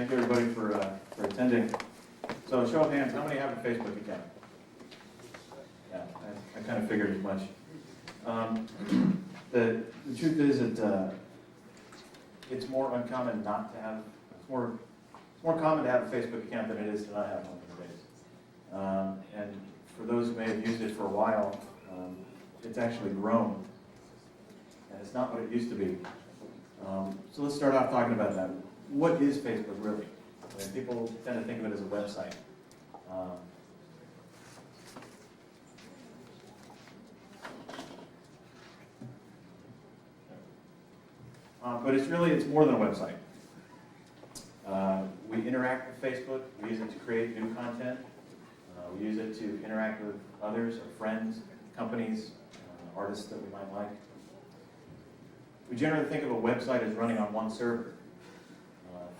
thank you everybody for attending. So show of hands, how many have a Facebook account? Yeah, I kind of figured as much. The truth is that it's more uncommon not to have, it's more common to have a Facebook account than it is to not have one these days. And for those who may have used it for a while, it's actually grown. And it's not what it used to be. So let's start off talking about that. What is Facebook really? I mean, people tend to think of it as a website. But it's more than a website. We interact with Facebook. We use it to create new content. We use it to interact with others, our friends, companies, artists that we might like. We generally think of a website as running on one server.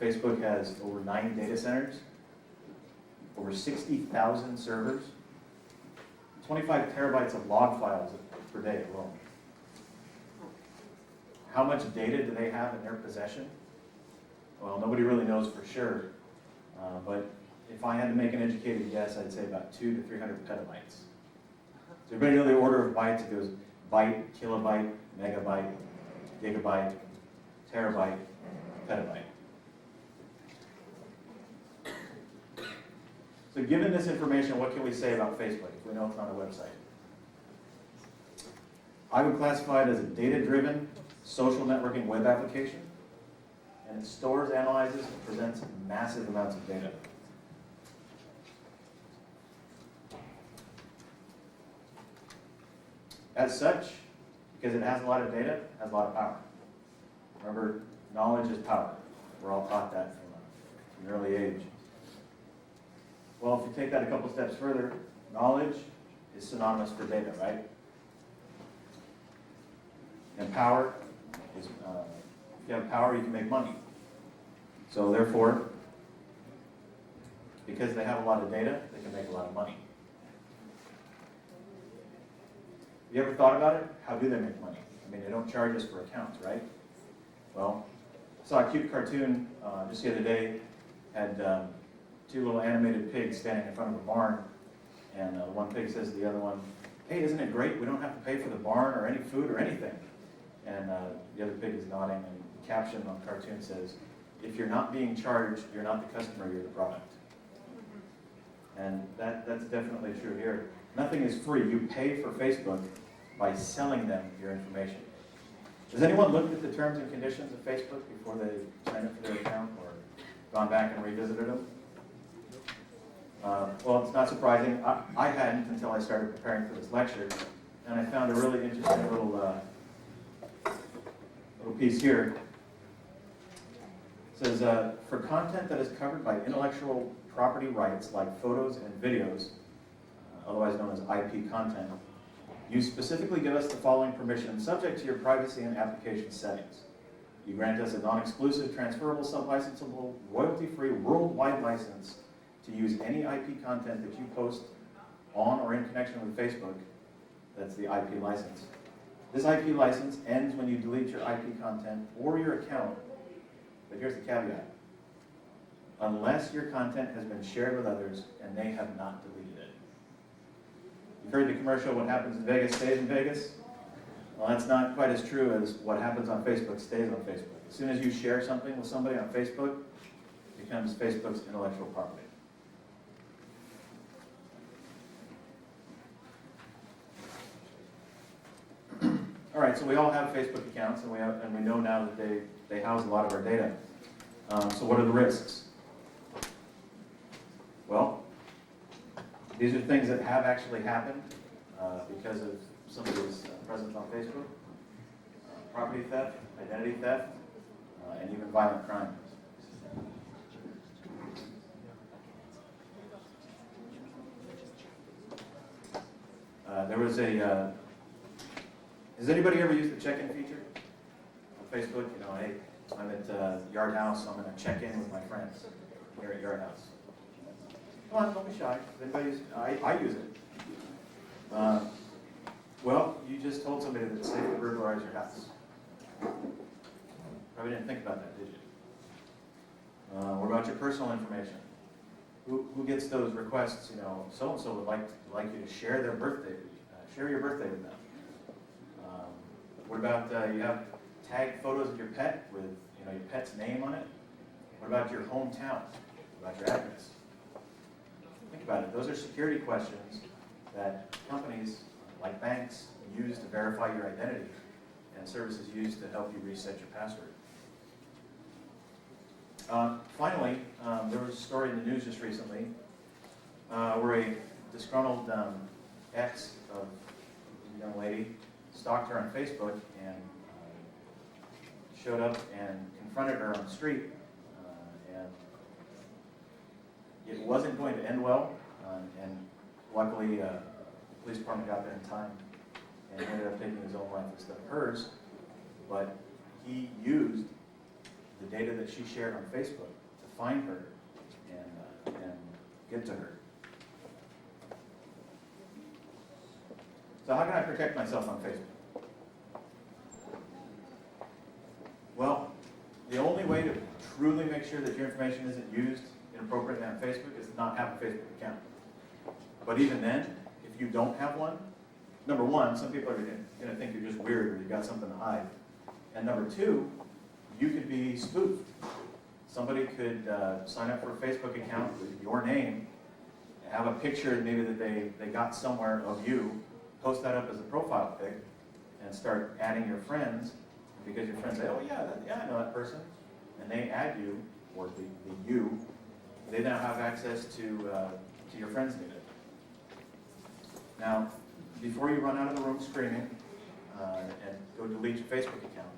Facebook has over 9 data centers, over 60,000 servers, 25 terabytes of log files per day alone. How much data do they have in their possession? Well, nobody really knows for sure, but if I had to make an educated guess, I'd say about 200 to 300 petabytes. So everybody know the order of bytes? It goes byte, kilobyte, megabyte, gigabyte, terabyte, petabyte. So given this information, what can we say about Facebook if we know it's not a website? I would classify it as a data-driven social networking web application, and it stores, analyzes, and presents massive amounts of data. As such, because it has a lot of data, it has a lot of power. Remember, knowledge is power. We're all taught that from an early age. Well, if you take that a couple steps further, knowledge is synonymous for data, right? And power is, if you have power, you can make money. So therefore, because they have a lot of data, they can make a lot of money. You ever thought about it? How do they make money? I mean, they don't charge us for accounts, right? Well, I saw a cute cartoon just the other day, had 2 little animated pigs standing in front of a barn, and one pig says to the other one, "Hey, isn't it great? We don't have to pay for the barn or any food or anything." And the other pig is nodding, and the caption on the cartoon says, "If you're not being charged, you're not the customer, you're the product." And that's definitely true here. Nothing is free. You pay for Facebook by selling them your information. Has anyone looked at the terms and conditions of Facebook before they signed up for their account or gone back and revisited them? Well, it's not surprising. I hadn't until I started preparing for this lecture, and I found a really interesting little piece here. It says, for content that is covered by intellectual property rights like photos and videos, otherwise known as IP content, you specifically give us the following permission subject to your privacy and application settings. You grant us a non-exclusive, transferable, sub-licensable, royalty-free, worldwide license to use any IP content that you post on or in connection with Facebook. That's the IP license. This IP license ends when you delete your IP content or your account, but here's the caveat. Unless your content has been shared with others and they have not deleted it. You've heard the commercial, what happens in Vegas stays in Vegas? Well, that's not quite as true as what happens on Facebook stays on Facebook. As soon as you share something with somebody on Facebook, it becomes Facebook's intellectual property. All right, so we all have Facebook accounts, and we know now that they house a lot of our data. So what are the risks? Well, these are things that have actually happened because of somebody's presence on Facebook. Property theft, identity theft, and even violent crime. There was a... has anybody ever used the check-in feature on Facebook? You know, hey, I'm at Yard House, so I'm going to check in with my friends here at Yard House. Come on, don't be shy. I use it. Well, you just told somebody that it's safe to burglarize your house. Probably didn't think about that, did you? What about your personal information? Who gets those requests? You know, so and so would like you to share their birthday, share your birthday with them. What about you have tagged photos of your pet with your pet's name on it? What about your hometown? What about your address? Think about it. Those are security questions that companies like banks use to verify your identity, and services use to help you reset your password. Finally, there was a story in the news just recently where a disgruntled ex of a young lady stalked her on Facebook and showed up and confronted her on the street. And it wasn't going to end well, and luckily the police department got there in time and ended up taking his own life instead of hers. But he used the data that she shared on Facebook to find her and get to her. So how can I protect myself on Facebook? Well, the only way to truly make sure that your information isn't used inappropriately on Facebook is to not have a Facebook account. But even then, if you don't have one, number one, some people are going to think you're just weird or you've got something to hide. And number two, you could be spoofed. Somebody could sign up for a Facebook account with your name, have a picture maybe that they got somewhere of you, post that up as a profile pic, and start adding your friends, because your friends say, oh yeah, I know that person, and they add you, or the you, they now have access to your friends' data. Now, before you run out of the room screaming and go delete your Facebook account,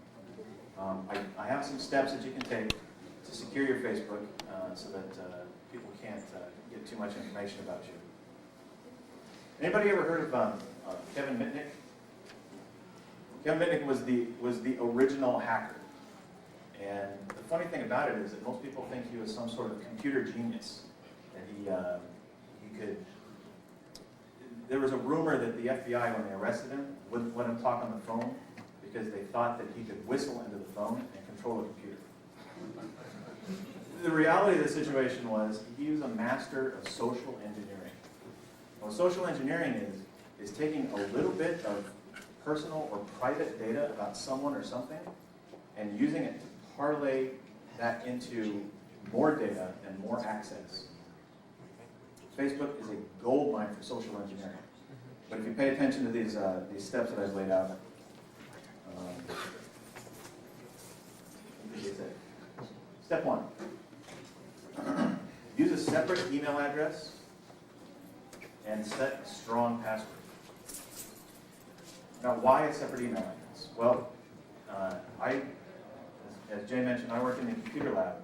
I have some steps that you can take to secure your Facebook so that people can't get too much information about you. Anybody ever heard of Kevin Mitnick? Kevin Mitnick was the original hacker. And the funny thing about it is that most people think he was some sort of computer genius. And he could... There was a rumor that the FBI, when they arrested him, wouldn't let him talk on the phone because they thought that he could whistle into the phone and control the computer. The reality of the situation was he was a master of social engineering. What social engineering is taking a little bit of personal or private data about someone or something and using it to parlay that into more data and more access. Facebook is a gold mine for social engineering. But if you pay attention to these steps that I've laid out, step one, use a separate email address and set a strong password. Now, why a separate email address? Well, as Jay mentioned, I work in the computer lab,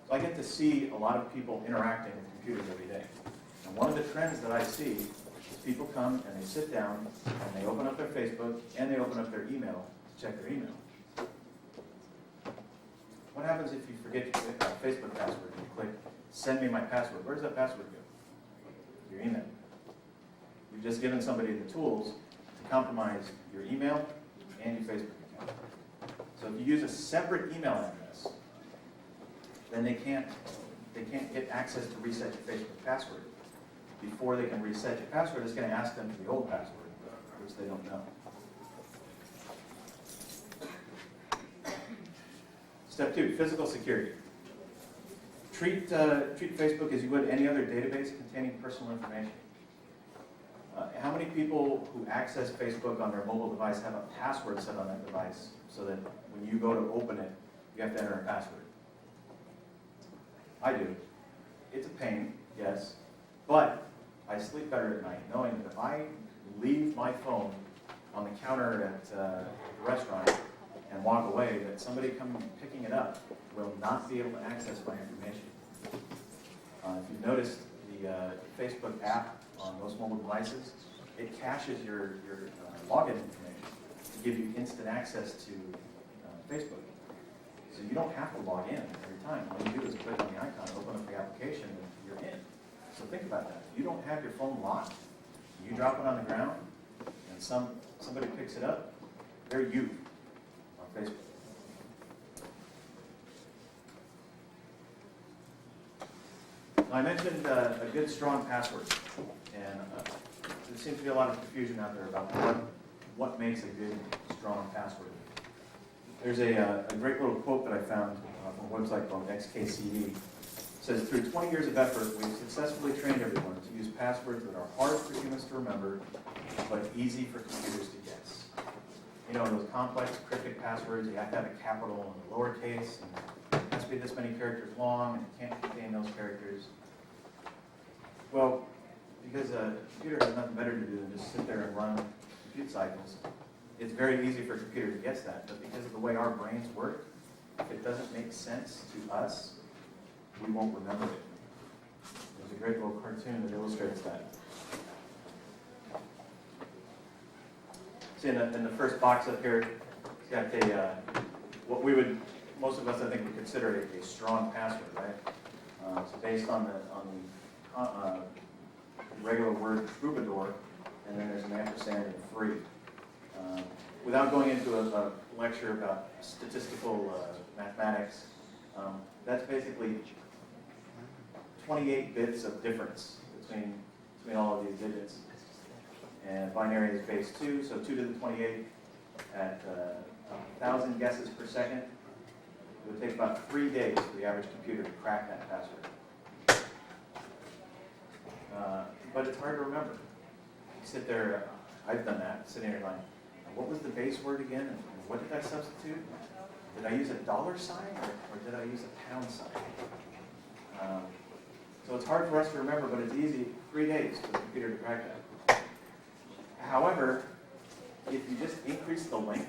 so I get to see a lot of people interacting with computers every day. And one of the trends that I see is people come and they sit down and they open up their Facebook and they open up their email to check their email. What happens if you forget your Facebook password and you click send me my password? Where does that password go? Your email. You've just given somebody the tools to compromise your email and your Facebook account. So if you use a separate email address, then they can't get access to reset your Facebook password. Before they can reset your password, it's going to ask them for the old password, which they don't know. Step two, physical security. Treat Facebook as you would any other database containing personal information. How many people who access Facebook on their mobile device have a password set on that device so that when you go to open it, you have to enter a password? I do. It's a pain, yes, but I sleep better at night knowing that if I leave my phone on the counter at the restaurant and walk away, that somebody coming picking it up will not be able to access my information. If you've noticed, the Facebook app on most mobile devices, it caches your login information to give you instant access to Facebook. So you don't have to log in every time. All you do is click on the icon, open up the application, and you're in. So think about that. You don't have your phone locked. You drop it on the ground, and somebody picks it up, they're you on Facebook. I mentioned a good, strong password, and there seems to be a lot of confusion out there about what makes a good, strong password. There's a great little quote that I found from a website called XKCD. It says, through 20 years of effort, we've successfully trained everyone to use passwords that are hard for humans to remember, but easy for computers to guess. You know, those complex cryptic passwords, you have to have a capital and a lowercase, and it has to be this many characters long, and it can't contain those characters. Well, because a computer has nothing better to do than just sit there and run compute cycles, it's very easy for a computer to guess that, but because of the way our brains work, if it doesn't make sense to us, we won't remember it. There's a great little cartoon that illustrates that. See, in the first box up here, it's got what we would, most of us I think would consider a strong password, right? It's based on the regular word troubadour, and then there's an ampersand and a free. Without going into a lecture about statistical mathematics, that's basically 28 bits of difference between all of these digits. And binary is base 2, so 2 to the 28 at 1,000 guesses per second. It would take about 3 days for the average computer to crack that password. But it's hard to remember. You sit there, I've done that, sitting there going, what was the base word again, and what did I substitute? Did I use a dollar sign, or did I use a pound sign? So it's hard for us to remember, but it's easy, 3 days for the computer to crack that. However, if you just increase the length,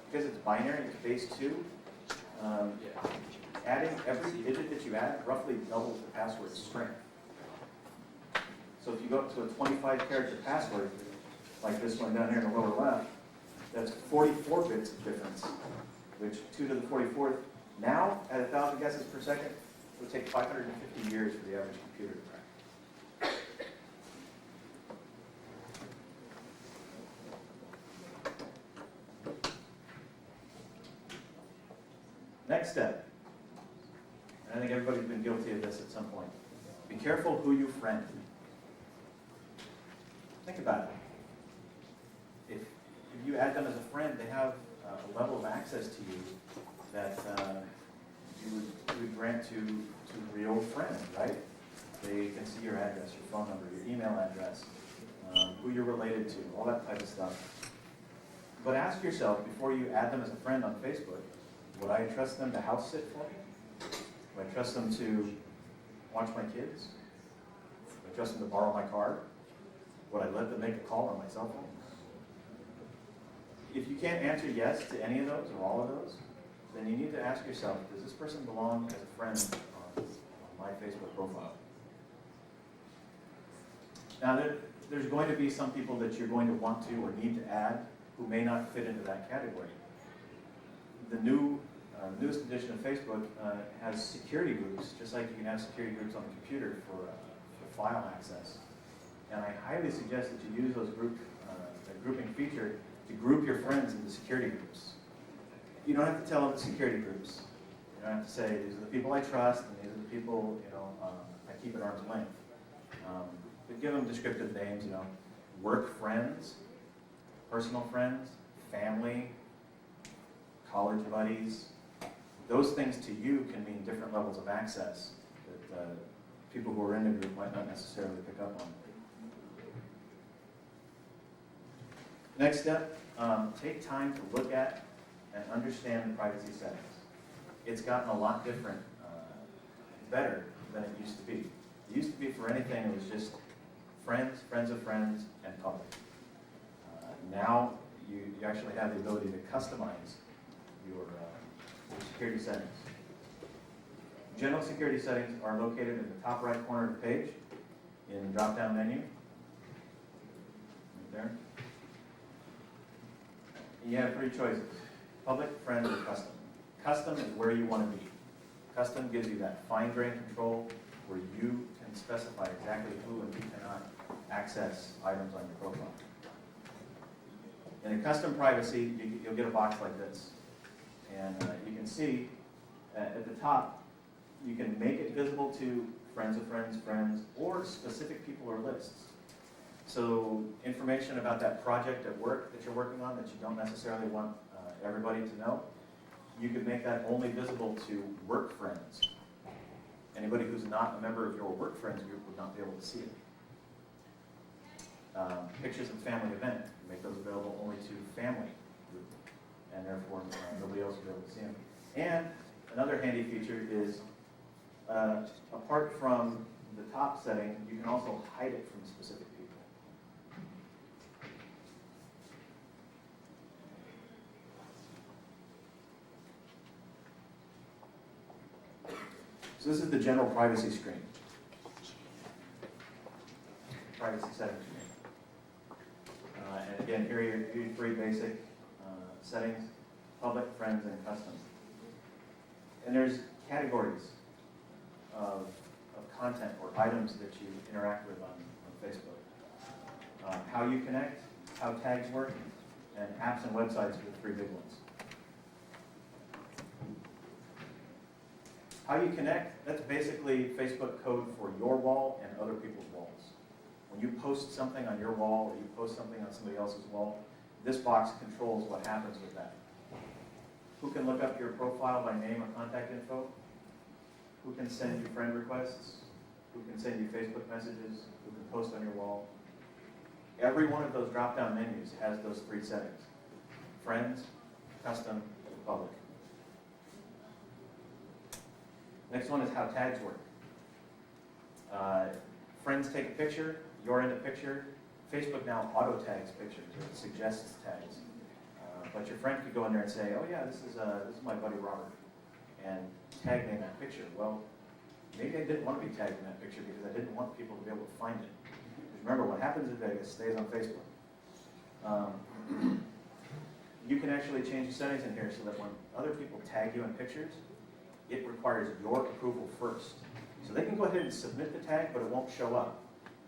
because it's binary, it's base 2, adding every digit that you add roughly doubles the password strength. So if you go up to a 25-character password, like this one down here in the lower left, that's 44 bits of difference, which 2 to the 44th, now at 1,000 guesses per second, it would take 550 years for the average computer to crack. Next step, and I think everybody's been guilty of this at some point, be careful who you friend. Think about it. If you add them as a friend, they have a level of access to you that you would grant to real friends, right? They can see your address, your phone number, your email address, who you're related to, all that type of stuff. But ask yourself, before you add them as a friend on Facebook, would I trust them to house sit for me? Would I trust them to watch my kids? Would I trust them to borrow my car? Would I let them make a call on my cell phone? If you can't answer yes to any of those or all of those, then you need to ask yourself, does this person belong as a friend on my Facebook profile? Now, there's going to be some people that you're going to want to or need to add who may not fit into that category. The newest edition of Facebook has security groups, just like you can have security groups on the computer for file access. And I highly suggest that you use those grouping feature to group your friends into security groups. You don't have to tell them the security groups. You don't have to say, these are the people I trust, and these are the people, I keep at arm's length. But give them descriptive names, work friends, personal friends, family, college buddies. Those things to you can mean different levels of access that people who are in the group might not necessarily pick up on. Next step, take time to look at and understand the privacy settings. It's gotten a lot different, better than it used to be. It used to be for anything, it was just friends, friends of friends, and public. Now you actually have the ability to customize your security settings. General security settings are located in the top right corner of the page in the drop-down menu. Right there. You have 3 choices: public, friend, or custom. Custom is where you want to be. Custom gives you that fine-grained control where you can specify exactly who and who cannot access items on your profile. In a custom privacy, you'll get a box like this. And you can see at the top, you can make it visible to friends of friends, friends, or specific people or lists. So information about that project at work that you're working on that you don't necessarily want everybody to know, you could make that only visible to work friends. Anybody who's not a member of your work friends group would not be able to see it. Pictures of family event, make those available only to family group, and therefore nobody else will be able to see them. And another handy feature is, apart from the top setting, you can also hide it from specific people. So this is the general privacy screen. Privacy settings screen. And again, here are your three basic settings: public, friends, and custom. And there's categories of content or items that you interact with on Facebook. How you connect, how tags work, and apps and websites are the three big ones. How you connect, that's basically Facebook code for your wall and other people's walls. When you post something on your wall or you post something on somebody else's wall, this box controls what happens with that. Who can look up your profile by name or contact info? Who can send you friend requests? Who can send you Facebook messages? Who can post on your wall? Every one of those drop-down menus has those three settings: friends, custom, and public. Next one is how tags work. Friends take a picture, you're in the picture. Facebook now auto-tags pictures, or it suggests tags. But your friend could go in there and say, oh yeah, this is my buddy Robert, and tag me in that picture. Well, maybe I didn't want to be tagged in that picture because I didn't want people to be able to find it. Because remember, what happens in Vegas stays on Facebook. You can actually change the settings in here so that when other people tag you in pictures, it requires your approval first. So they can go ahead and submit the tag, but it won't show up.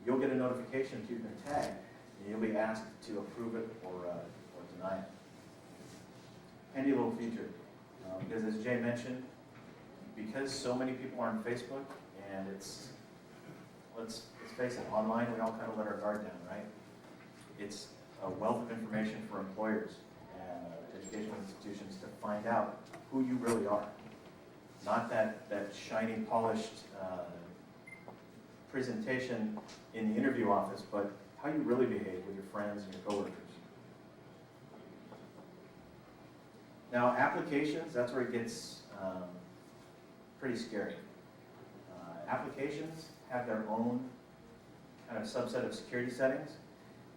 You'll get a notification that you've been tagged, and you'll be asked to approve it or deny it. Handy little feature, because as Jay mentioned, because so many people are on Facebook, and let's face it, online we all kind of let our guard down, right? It's a wealth of information for employers and educational institutions to find out who you really are. Not that shiny, polished presentation in the interview office, but how you really behave with your friends and your coworkers. Now, applications, that's where it gets pretty scary. Applications have their own kind of subset of security settings.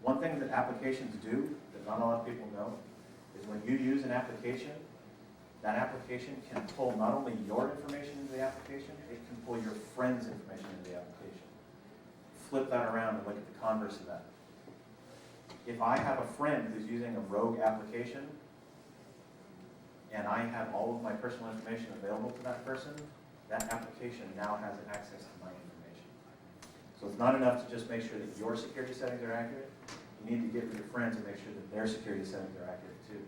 One thing that applications do that not a lot of people know is when you use an application, that application can pull not only your information into the application, it can pull your friend's information into the application. Flip that around and look at the converse of that. If I have a friend who's using a rogue application, and I have all of my personal information available to that person, that application now has access to my information. So it's not enough to just make sure that your security settings are accurate. You need to get with your friends and make sure that their security settings are accurate too.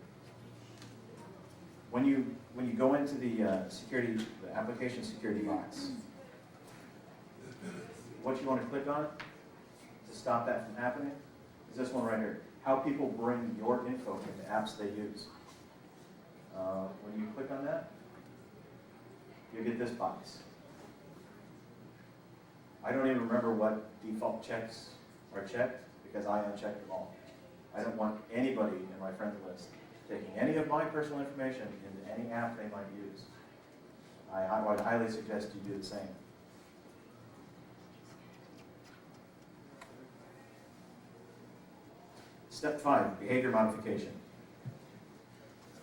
When you go into the application security box, what you want to click on to stop that from happening is this one right here. How people bring your info into apps they use. When you click on that, you get this box. I don't even remember what default checks are checked because I unchecked them all. I don't want anybody in my friends list taking any of my personal information into any app they might use. I would highly suggest you do the same. Step 5, behavior modification.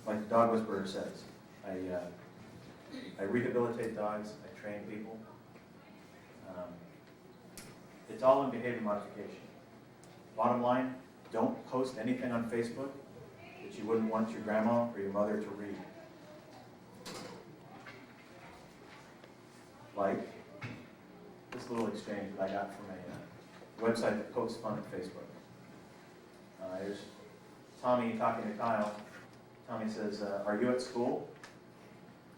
Like the dog whisperer says, I rehabilitate dogs, I train people. It's all in behavior modification. Bottom line, don't post anything on Facebook that you wouldn't want your grandma or your mother to read. Like this little exchange that I got from a website that posts fun on Facebook. Here's Tommy talking to Kyle. Tommy says, are you at school?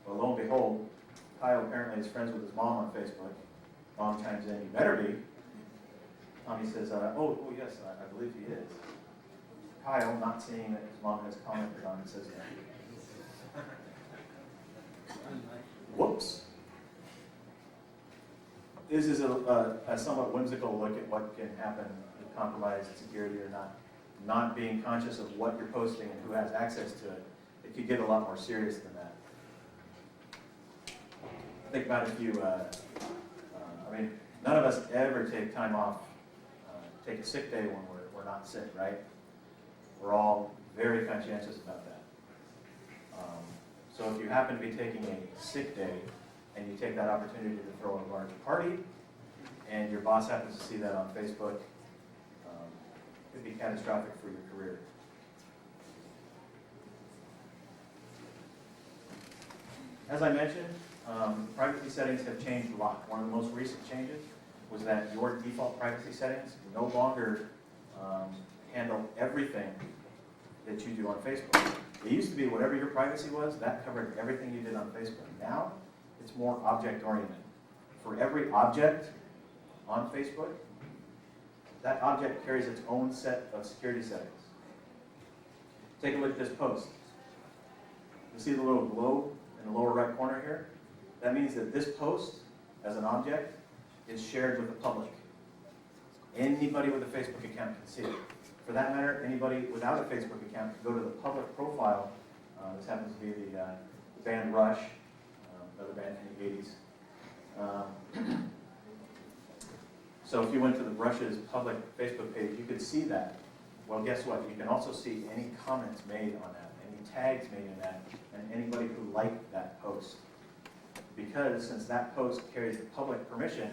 Well, lo and behold, Kyle apparently is friends with his mom on Facebook. Mom chimes in, you better be. Tommy says, oh yes, I believe he is. Kyle, not seeing that his mom has commented on it, says, whoops. This is a somewhat whimsical look at what can happen with compromised security or not being conscious of what you're posting and who has access to it. It could get a lot more serious than that. Think about if you, I mean, none of us ever take time off, take a sick day when we're not sick, right? We're all very conscientious about that. So if you happen to be taking a sick day and you take that opportunity to throw a large party and your boss happens to see that on Facebook, it could be catastrophic for your career. As I mentioned, privacy settings have changed a lot. One of the most recent changes was that your default privacy settings no longer handle everything that you do on Facebook. It used to be whatever your privacy was, that covered everything you did on Facebook. Now, it's more object-oriented. For every object on Facebook, that object carries its own set of security settings. Take a look at this post. You see the little globe in the lower right corner here? That means that this post, as an object, is shared with the public. Anybody with a Facebook account can see it. For that matter, anybody without a Facebook account can go to the public profile. This happens to be the band Rush, another band from the 80s. So if you went to the Rush's public Facebook page, you could see that. Well, guess what? You can also see any comments made on that, any tags made in that, and anybody who liked that post. Because since that post carries the public permission,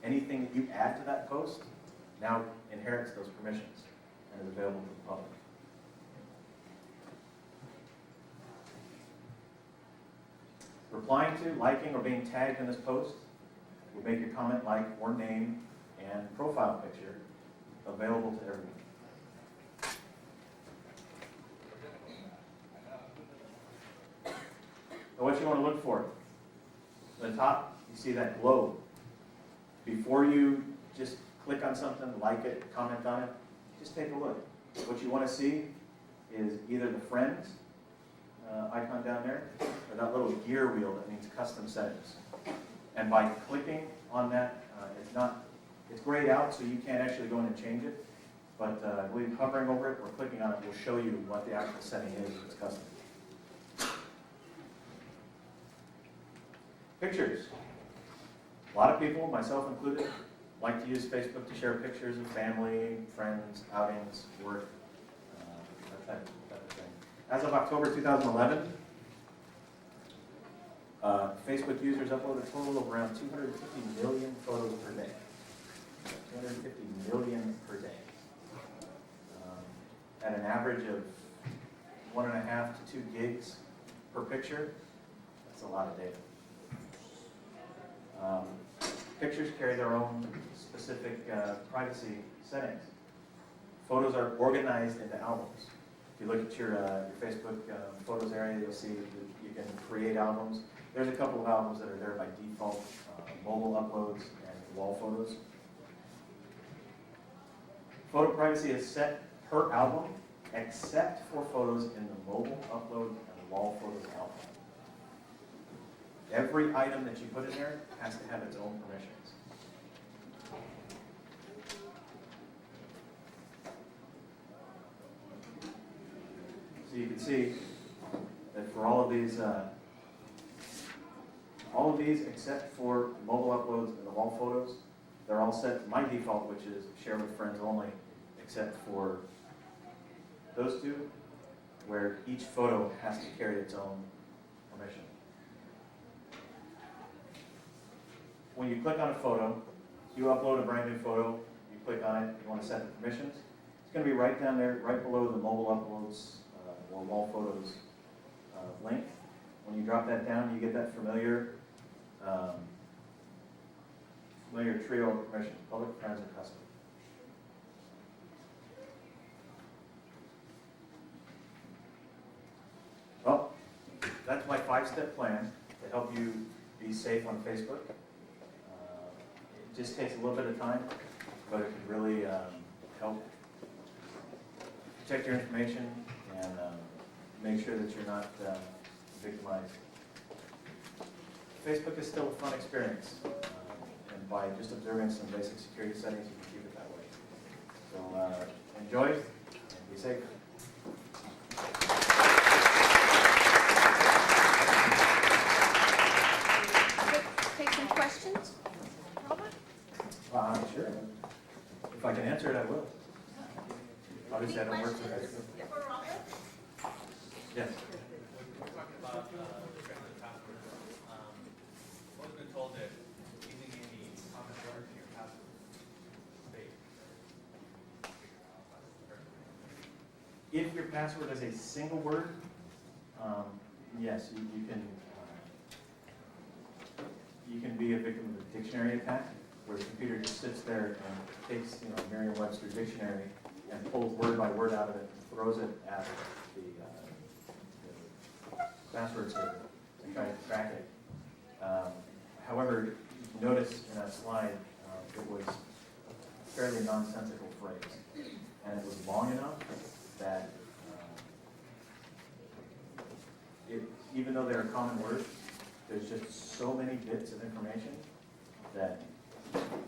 anything that you add to that post now inherits those permissions and is available to the public. Replying to, liking, or being tagged in this post will make your comment, like, or name and profile picture available to everyone. So what you want to look for? At the top, you see that globe. Before you just click on something, like it, comment on it, just take a look. What you want to see is either the friends icon down there, or that little gear wheel that means custom settings. And by clicking on that, it's grayed out, so you can't actually go in and change it. But I believe hovering over it or clicking on it will show you what the actual setting is if it's custom. Pictures. A lot of people, myself included, like to use Facebook to share pictures of family, friends, outings, work, that type of thing. As of October 2011, Facebook users upload a total of around 250 million photos per day. 250 million per day. At an average of 1.5 to 2 gigs per picture, that's a lot of data. Pictures carry their own specific privacy settings. Photos are organized into albums. If you look at your Facebook photos area, you'll see that you can create albums. There's a couple of albums that are there by default, mobile uploads and wall photos. Photo privacy is set per album, except for photos in the mobile upload and wall photos album. Every item that you put in there has to have its own permissions. So you can see that for all of these except for mobile uploads and the wall photos, they're all set to my default, which is share with friends only, except for those two, where each photo has to carry its own permission. When you click on a photo, you upload a brand new photo, you click on it, you want to set the permissions, it's going to be right down there, right below the mobile uploads or wall photos link. When you drop that down, you get that familiar trio of permissions, public, friends, or custom. Well, that's my 5-step plan to help you be safe on Facebook. just takes a little bit of time, but it can really help protect your information and make sure that you're not victimized. Facebook is still a fun experience, and by just observing some basic security settings, you can keep it that way. So enjoy and be safe. Take some questions, Robert? Sure. If I can answer it, I will. Obviously, I don't work for Facebook. Yes. We're talking about strength of password. I've been told that using any common words in your password is fake. If your password is a single word, yes, you can be a victim of a dictionary attack, where the computer just sits there and takes a Merriam-Webster dictionary and pulls word by word out of it and throws it at the password server and try to crack it. However, you notice in that slide, it was a fairly nonsensical phrase, and it was long enough that even though they are common words, there's just so many bits of information that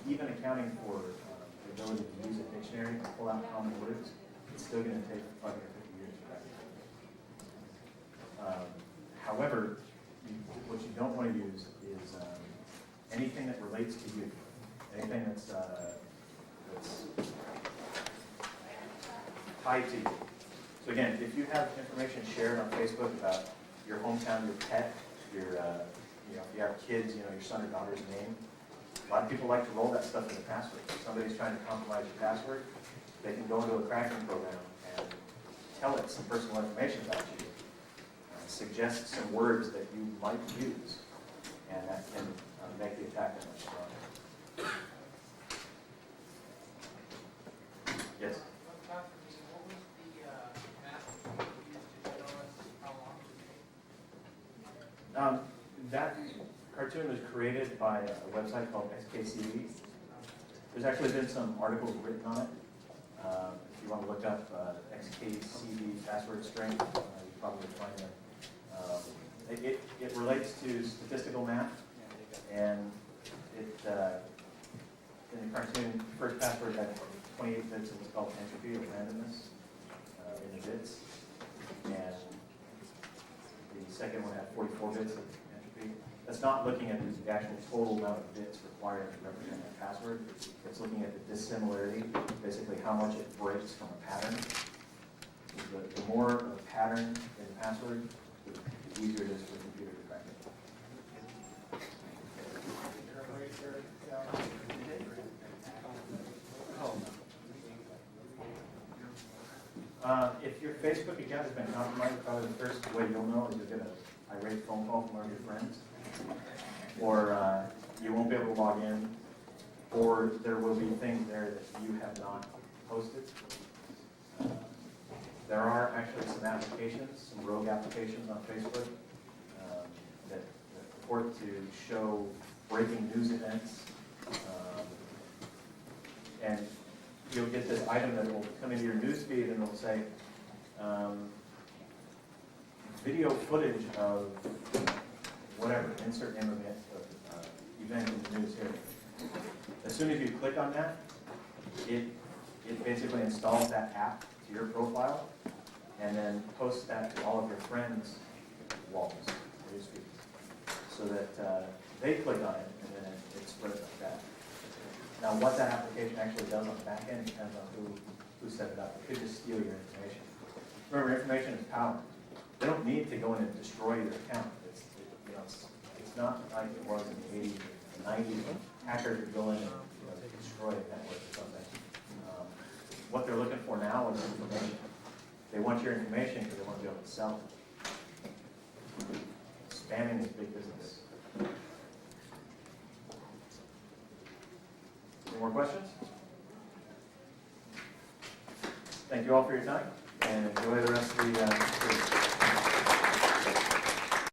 even accounting for the ability to use a dictionary and pull out common words, it's still going to take 5 or 50 years to crack it. However, what you don't want to use is anything that relates to you, anything that's tied to you. So again, if you have information shared on Facebook about your hometown, your pet, your if you have kids, your son or daughter's name, a lot of people like to roll that stuff into passwords. If somebody's trying to compromise your password, they can go into a cracking program and tell it some personal information about you, suggest some words that you might use, and that can make the attack that much stronger. Yes? What was the map you used to show us how long it would take? That cartoon was created by a website called XKCD. There's actually been some articles written on it. If you want to look up XKCD password strength, you probably find it. It relates to statistical math, and in the cartoon, first password had 28 bits. It was called entropy or randomness in the bits, and the second one had 44 bits of entropy. That's not looking at the actual total amount of bits required to represent a password. It's looking at the dissimilarity, basically how much it breaks from a pattern. The more of a pattern in the password, the easier it is for the computer to crack it. If your Facebook account has been compromised, probably the first way you'll know is you'll get an irate phone call from one of your friends, or you won't be able to log in, or there will be things there that you have not posted. There are actually some applications, some rogue applications on Facebook that purport to show breaking news events, and you'll get this item that will come into your news feed and it'll say, video footage of whatever, insert name of event in the news here. As soon as you click on that, it basically installs that app to your profile and then posts that to all of your friends' walls, news feeds, so that they click on it and then it spreads like that. Now, what that application actually does on the back end depends on who set it up. It could just steal your information. Remember, information is power. They don't need to go in and destroy your account. It's not like it was in the 80s or the 90s when hackers would go in and destroy a network or something. What they're looking for now is information. They want your information because they want to be able to sell it. Spamming is big business. Any more questions? Thank you all for your time, and enjoy the rest of the